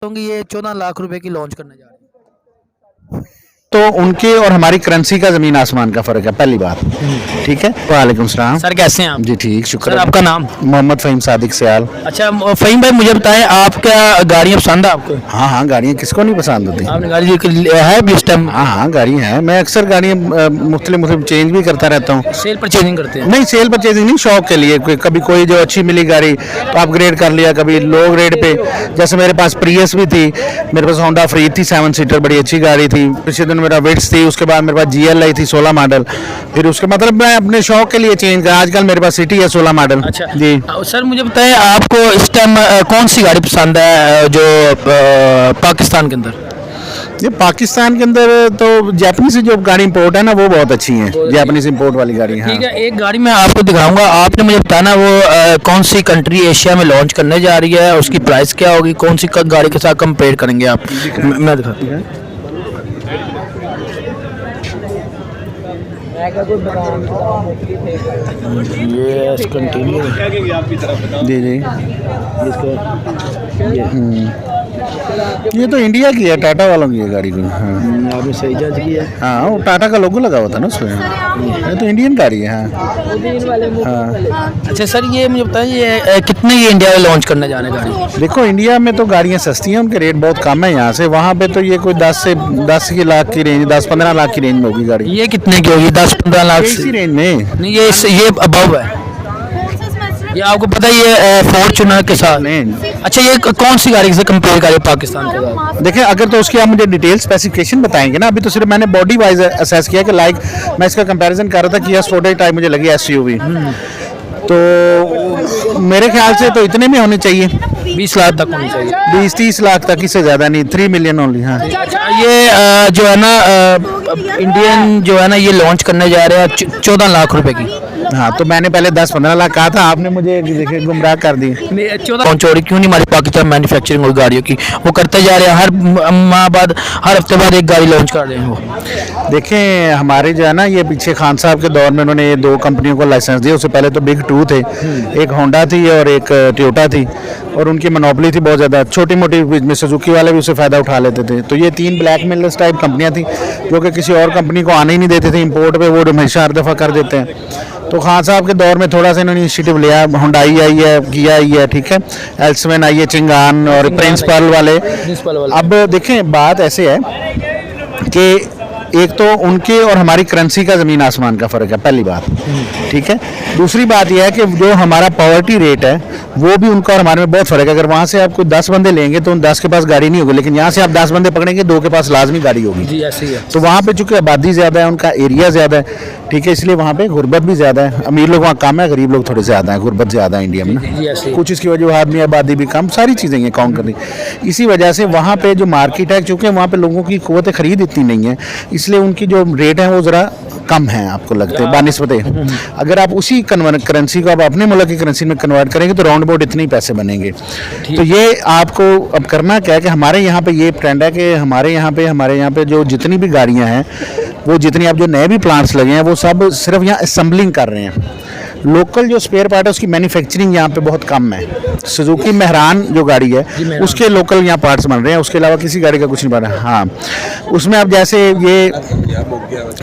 होंगे ये 14 लाख रुपए की लॉन्च करने जा रहे हैं। तो उनके और हमारी करेंसी का जमीन आसमान का फर्क है, पहली बात। ठीक है। वालेकुम सलाम। सर कैसे हैं आप? जी ठीक, शुक्र सर है। आपका नाम? मोहम्मद फ़हीम सादिक सियाल। अच्छा फ़हीम भाई, मुझे बताएं आप क्या गाड़ियाँ पसंद है आपको? हाँ हाँ, गाड़ियाँ किसको नहीं पसंद होती। आपने गाड़ी है भी इस टाइम? हाँ हाँ, गाड़ी है। मैं अक्सर गाड़ियाँ मुख्तलिफ चेंज भी करता रहता हूँ। सेल परचेजिंग करते हैं? नहीं, सेल परचेजिंग नहीं, शौक के लिए। कभी कोई जो अच्छी मिली गाड़ी तो अपग्रेड कर लिया, कभी लो ग्रेड पे। जैसे मेरे पास प्रियस भी थी, मेरे पास होंडा फ्री थी 7 सीटर, बड़ी अच्छी गाड़ी थी। पिछले दिन मेरा विट्स थी, उसके बाद मेरे पास GL थी 16 मॉडल। फिर उसके मतलब मैं अपने शौक के लिए चेंज कर, आजकल मेरे पास सिटी है 16 मॉडल। अच्छा जी सर, मुझे बताएं आपको इस टाइम कौन सी गाड़ी पसंद है जो पाकिस्तान के अंदर? ये पाकिस्तान के अंदर तो जापानीज जो गाड़ी इंपोर्ट है ना, वो बहुत अच्छी है। जापानीज इंपोर्ट वाली गाड़ी है। ठीक है, एक गाड़ी मैं आपको दिखाऊंगा, आपने मुझे बताना वो कौन सी कंट्री एशिया में लॉन्च करने जा रही है, उसकी प्राइस क्या होगी, कौन सी गाड़ी के साथ कंपेयर करेंगे आप? मैं दिखाता हूं। ये कंटिन्यू जी जी। ये तो इंडिया की है, टाटा वालों की है गाड़ी को। हाँ आपने सही जज किया। हाँ, वो टाटा का लोगो लगा हुआ था ना उसमें। ये तो इंडियन गाड़ी है। हाँ हाँ। अच्छा सर, ये मुझे बताइए ये कितने ये इंडिया में लॉन्च करने जा रहे हैं गाड़ी? देखो, इंडिया में तो गाड़ियाँ सस्ती हैं, उनके रेट बहुत कम है यहाँ से। वहाँ पे तो ये कोई 10 लाख की रेंज, 10-15 लाख की रेंज में होगी गाड़ी। ये कितने की होगी? 10-15 लाख इसी रेंज में नहीं, ये अबव है। ये आपको पता है ये फॉर्च्यूनर के साथ नहीं। अच्छा, ये कौन सी गाड़ी से कंपेयर करें पाकिस्तान के साथ? देखिए, अगर तो उसकी आप मुझे डिटेल स्पेसिफिकेशन बताएंगे ना, अभी तो सिर्फ मैंने बॉडी वाइज असेस किया कि लाइक मैं इसका कंपैरिजन कर रहा था कि स्पोर्टेज टाइप मुझे लगी SUV। तो मेरे ख्याल से तो इतने में होने चाहिए, 20 लाख तक होनी चाहिए। 20-30 लाख तक, इससे ज़्यादा नहीं। 3 मिलियन ओनली। हाँ, ये जो है ना इंडियन जो है ना, ये लॉन्च करने जा रहे हैं 14 लाख रुपए की। हाँ, तो मैंने पहले 10-15 लाख कहा था, आपने मुझे देखिए गुमराह कर दी। 14 चोरी क्यों नहीं हमारी पाकिस्तान मैन्युफैक्चरिंग और गाड़ियों की? वो करते जा रहे हैं, हर माह बाद, हर हफ्ते बाद एक गाड़ी लॉन्च कर रहे हैं वो। देखें, हमारे जो है ना, ये पीछे खान साहब के दौर में उन्होंने ये 2 कंपनियों को लाइसेंस दिया। उससे पहले तो बिग 2 थे, एक होंडा थी और एक टोयोटा थी, और उनकी मोनोपोली थी बहुत ज़्यादा। छोटी मोटी में सुजुकी वाले भी उससे फ़ायदा उठा लेते थे। तो ये 3 ब्लैक मेलर्स टाइप कंपनियाँ थी जो कि किसी और कंपनी को आने ही नहीं देते थे इंपोर्ट पे, वो हमेशा हर दफ़ा कर देते हैं। तो खान साहब के दौर में थोड़ा सा इन्होंने इनिशिएटिव लिया। होंडाई आई है, किया आई है, ठीक है, एल्समैन आई है, चिंगान और प्रिंस पर्ल वाले। अब देखें, बात ऐसे है कि एक तो उनके और हमारी करेंसी का ज़मीन आसमान का फ़र्क है, पहली बात। ठीक है। दूसरी बात यह है कि जो हमारा पॉवर्टी रेट है वो भी उनका और हमारे में बहुत फ़र्क है। अगर वहाँ से आप कोई 10 बंदे लेंगे तो उन 10 के पास गाड़ी नहीं होगी, लेकिन यहाँ से आप 10 बंदे पकड़ेंगे, 2 के पास लाजमी गाड़ी होगी। जी ऐसे ही है। तो वहाँ पे चूँकि आबादी ज़्यादा है, उनका एरिया ज़्यादा है, ठीक है, इसलिए वहाँ पे गुर्बत भी ज़्यादा है। अमीर लोग वहाँ कम है, गरीब लोग थोड़े ज़्यादा हैं, गुर्बत ज़्यादा है इंडिया में ना। कुछ इसकी वजह आदमी आबादी भी कम, सारी चीज़ें ये काउंट कर रही। इसी वजह से वहाँ पे जो मार्केट है, चूँकि वहाँ पे लोगों की क़ुव्वत ख़रीद इतनी नहीं है, इसलिए उनकी जो रेट है वो ज़रा कम है, आपको लगते हैं बानिस्बत। अगर आप उसी करेंसी को आप अपने मुल्क की करेंसी में कन्वर्ट करेंगे तो राउंड अबाउट इतने ही पैसे बनेंगे। तो ये आपको अब करना क्या है कि हमारे यहाँ पे ये ट्रेंड है कि हमारे यहाँ पे जो जितनी भी गाड़ियाँ हैं, वो जितनी अब जो नए भी प्लांट्स लगे हैं, वो सब सिर्फ यहाँ असेंबलिंग कर रहे हैं। लोकल जो स्पेयर पार्ट है उसकी मैन्युफैक्चरिंग यहाँ पे बहुत कम है। सुजुकी मेहरान जो गाड़ी है उसके लोकल यहाँ पार्ट्स बन रहे हैं, उसके अलावा किसी गाड़ी का कुछ नहीं बन रहा है। हाँ, उसमें अब जैसे ये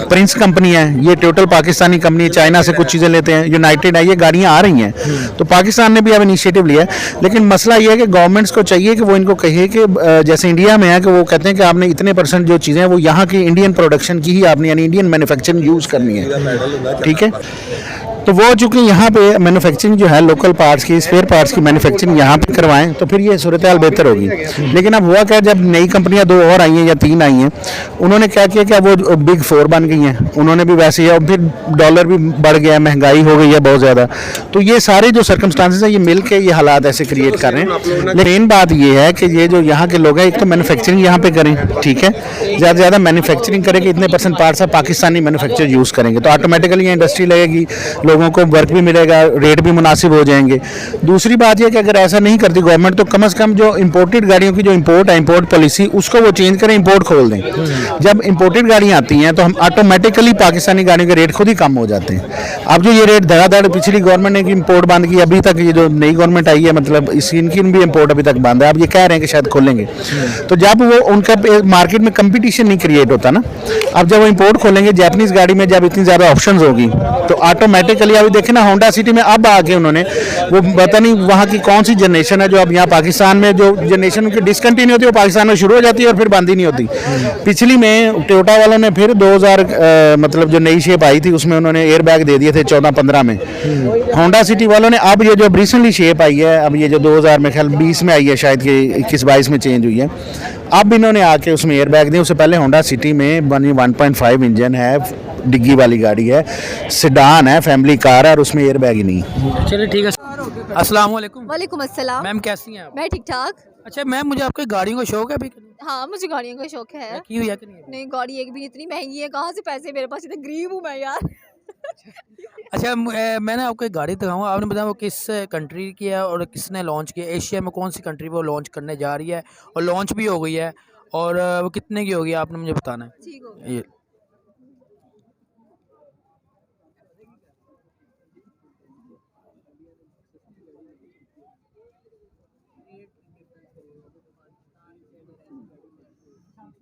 प्रिंस कंपनी है, ये टोटल पाकिस्तानी कंपनी, चाइना से कुछ चीज़ें लेते हैं, यूनाइटेड है, ये गाड़ियाँ आ रही हैं। तो पाकिस्तान ने भी अब इनिशिएटिव लिया है, लेकिन मसला ये है कि गवर्नमेंट्स को चाहिए कि वो इनको कहे कि जैसे इंडिया में है कि वो कहते हैं कि आपने इतने % जो चीज़ें हैं वो यहाँ की इंडियन प्रोडक्शन की ही आपने, यानी इंडियन मैन्युफैक्चरिंग यूज़ करनी है। ठीक है। तो वो चूँकि यहाँ पे मैन्युफैक्चरिंग जो है लोकल पार्ट्स की, स्पेयर पार्ट्स की मैन्युफैक्चरिंग यहाँ पे करवाएं तो फिर ये सूरत हाल बेहतर होगी। लेकिन अब हुआ क्या, जब नई कंपनियाँ 2 और आई हैं या 3 आई हैं, उन्होंने क्या किया कि वो बिग 4 बन गई हैं, उन्होंने भी वैसे ही, और फिर डॉलर भी बढ़ गया, महंगाई हो गई है बहुत ज़्यादा। तो ये सारे जो सर्कमस्टांसेस हैं, ये मिल के ये हालात ऐसे क्रिएट कर रहे हैं। लेकिन बात ये है कि ये जो यहाँ के लोग हैं, एक तो मैन्युफैक्चरिंग यहाँ पे करें, ठीक है, ज़्यादा से ज़्यादा मैन्युफैक्चरिंग करें कि इतने % पार्ट्स आप पाकिस्तानी मैन्युफैक्चर यूज़ करेंगे तो ऑटोमेटिकली ये इंडस्ट्री लगेगी, लोग लोगों को वर्क भी मिलेगा, रेट भी मुनासिब हो जाएंगे। दूसरी बात यह कि अगर ऐसा नहीं करती गवर्नमेंट तो कम से कम जो इंपोर्टेड गाड़ियों की जो इंपोर्ट पॉलिसी उसको वो चेंज करें, इंपोर्ट खोल दें। जब इंपोर्टेड गाड़ियाँ आती हैं तो हम ऑटोमेटिकली पाकिस्तानी गाड़ियों के रेट खुद ही कम हो जाते हैं। अब जो ये रेट धड़ाधड़ पिछली गवर्नमेंट ने इंपोर्ट बंद की, अभी तक ये जो नई गवर्नमेंट आई है मतलब इनकी भी इंपोर्ट अभी तक बंद है। अब ये कह रहे हैं कि शायद खोलेंगे, तो जब वो उनका मार्केट में कंपटीशन नहीं क्रिएट होता ना, अब जब वो इंपोर्ट खोलेंगे जापानीज गाड़ी में, जब इतनी ज़्यादा ऑप्शंस होगी तो ऑटोमेटिकली अभी देखें ना होंडा सिटी में अब आके उन्होंने वो पता नहीं वहाँ की कौन सी जनरेशन है जो अब यहाँ पाकिस्तान में जो जनरेशन उनकी डिसकंटिन्यू होती है वो पाकिस्तान में शुरू हो जाती है और फिर बंद ही नहीं होती। पिछली में टोयोटा वालों ने फिर 2000 मतलब जो नई शेप आई थी उसमें उन्होंने एयर बैग दे दिए थे 14-15 में। होंडा सिटी वालों ने अब ये जो रिसेंटली शेप आई है, अब ये जो 2000 में ख्याल 20 में आई है शायद कि 21-22 में चेंज हुई है, अब इन्होंने आके उसमें एयर बैग दिए। उससे पहले होंडा सिटी में 1.5 इंजन है, डिग्गी वाली गाड़ी है, सेडान है, फैमिली कार है और उसमें एयर बैग ही नहीं। चलिए ठीक है। अस्सलाम वालेकुम। वालेकुम अस्सलाम। मैम कैसी हैं आप? मैं ठीक ठाक। अच्छा मैम, मुझे आपकी गाड़ियों का शौक है अभी? हाँ, मुझे गाड़ियों का शौक है। की हुई है कि नहीं? नहीं, गाड़ी एक भी इतनी महंगी है, कहाँ से पैसे मेरे पास, इतने गरीब हूँ मैं यार। अच्छा मैंने आपको एक गाड़ी दिखाऊंगा, आपने बताया वो किस कंट्री की है और किसने लॉन्च किया, एशिया में कौन सी कंट्री वो लॉन्च करने जा रही है और लॉन्च भी हो गई है, और वो कितने की होगी आपने मुझे बताना है। ठीक हो ये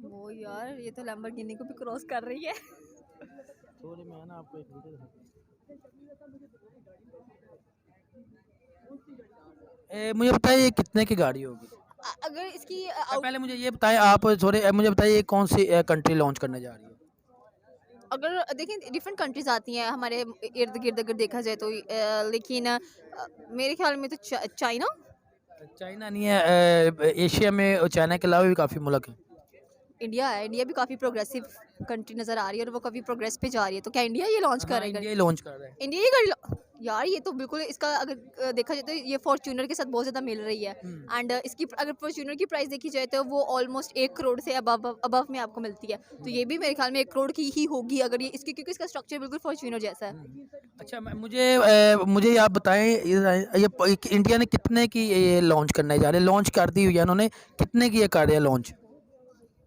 वो यार, ये तो लैम्बोर्गिनी को भी क्रॉस कर रही है। मैं ना आपको एक वीडियो मुझे बताइए ये कितने की गाड़ी होगी? अगर इसकी पहले मुझे ये बताएं, आप थोड़े मुझे बताइए कौन सी कंट्री लॉन्च करने जा रही है? अगर देखें डिफरेंट कंट्रीज आती हैं हमारे इर्द गिर्द अगर देखा जाए तो लेकिन मेरे ख्याल में तो चाइना। चाइना नहीं है, एशिया में चाइना के अलावा भी काफ़ी मुल्क हैं। इंडिया है, इंडिया भी काफ़ी प्रोग्रेसिव कंट्री नज़र आ रही है और वो काफ़ी प्रोग्रेस पे जा रही है। तो क्या इंडिया ये लॉन्च कर रही है? इंडिया लॉन्च कर रहा है। इंडिया ये गाड़ी यार, ये तो बिल्कुल इसका अगर देखा जाए तो ये फॉर्च्यूनर के साथ बहुत ज़्यादा मिल रही है। एंड इसकी अगर फॉर्च्यूनर की प्राइस देखी जाए तो वो ऑलमोस्ट 1 करोड़ से अबव में आपको मिलती है। तो ये भी मेरे ख्याल में 1 करोड़ की ही होगी अगर ये इसकी, क्योंकि इसका स्ट्रक्चर बिल्कुल फॉर्च्यूनर जैसा है। अच्छा मुझे आप बताएं ये इंडिया ने कितने की ये लॉन्च करने जा रहे हैं? लॉन्च कर दी हुई है उन्होंने, कितने की ये कर रहे हैं लॉन्च?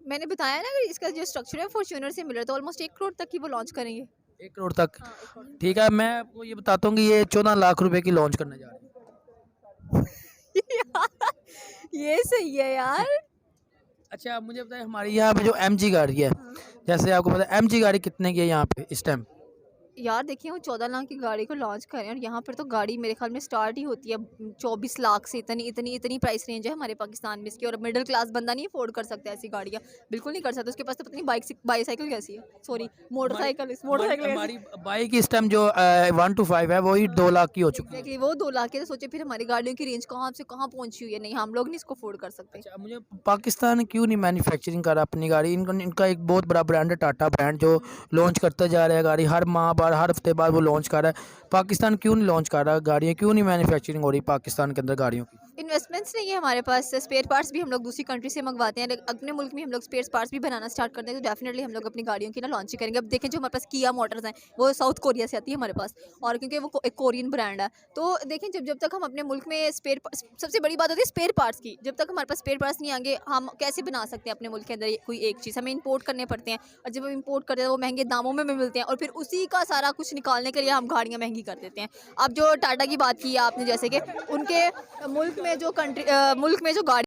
मैंने बताया ना, अगर इसका जो स्ट्रक्चर है फॉर्च्यूनर से मिल रहा है तो ऑलमोस्ट 1 करोड़ तक की वो लॉन्च करेंगे। 1 करोड़ तक? हाँ, 1 करोड़। ठीक है, मैं आपको ये बताता हूँ कि ये 14 लाख रुपए की लॉन्च करने जा रहे हैं। ये सही है यार। अच्छा आप मुझे बताएं, हमारी यहाँ पे जो MG गाड़ी है, जैसे आपको पता है MG गाड़ी कितने की है यहाँ पे इस टाइम? यार देखिए, वो 14 लाख की गाड़ी को लॉन्च करें और यहाँ पर तो गाड़ी मेरे ख्याल में स्टार्ट ही होती है 24 लाख से। इतनी प्राइस रेंज है हमारे पाकिस्तान में इसकी, और मिडिल क्लास बंदा नहीं अफोर्ड कर सकता ऐसी गाड़ियाँ, बिल्कुल नहीं कर सकता। उसके पास तो पता नहीं बाईसाइकिल कैसी है, सॉरी मोटरसाइकिल हमारी बाइक इस टाइम जो 1 to 5 है वही 2 लाख की हो चुकी है। एग्जैक्टली, वो 2 लाख के। तो सोचे फिर हमारी गाड़ियों की रेंज कहाँ से कहाँ पहुँची हुई है। नहीं, हम लोग नहीं इसको अफोर्ड कर सकते। अच्छा मुझे पाकिस्तान क्यों नहीं मैन्युफैक्चरिंग कर रहा अपनी गाड़ी? इनका एक बहुत बड़ा ब्रांड है टाटा ब्रांड, जो लॉन्च करता जा रहा है गाड़ी हर माह बाद, हर हफ्ते बाद वो लॉन्च कर रहा है। पाकिस्तान क्यों नहीं लॉन्च कर रहा गाड़ियाँ? क्यों नहीं मैन्युफैक्चरिंग हो रही पाकिस्तान के अंदर गाड़ियों की? इन्वेस्टमेंट्स नहीं है हमारे पास। स्पेयर पार्ट्स भी हम लोग दूसरी कंट्री से मंगवाते हैं। अपने मुल्क में हम लोग स्पेयर पार्ट्स भी बनाना स्टार्ट करते हैं तो डेफिनेटली हम लोग अपनी गाड़ियों की ना लॉन्च करेंगे। अब देखें, जो हमारे पास किया मोटर्स हैं वो साउथ कोरिया से आती है हमारे पास, और क्योंकि वो एक कोरियन ब्रांड है। तो देखें, जब तक हम अपने मुल्क में सबसे बड़ी बात होती है स्पेयर पार्ट्स की, जब तक हमारे पास स्पेयर पार्ट्स नहीं आएंगे हम कैसे बना सकते हैं अपने मुल्क के अंदर कोई एक चीज़? हमें इंपोर्ट करने पड़ते हैं, और जब हम इंपोर्ट करते हैं वो महंगे दामों में मिलते हैं, और फिर उसी का सारा कुछ निकालने के लिए हम गाड़ियाँ महंगी कर देते हैं। अब जो टाटा की बात की है आपने, जैसे कि उनके मुल्क में जो गाड़ी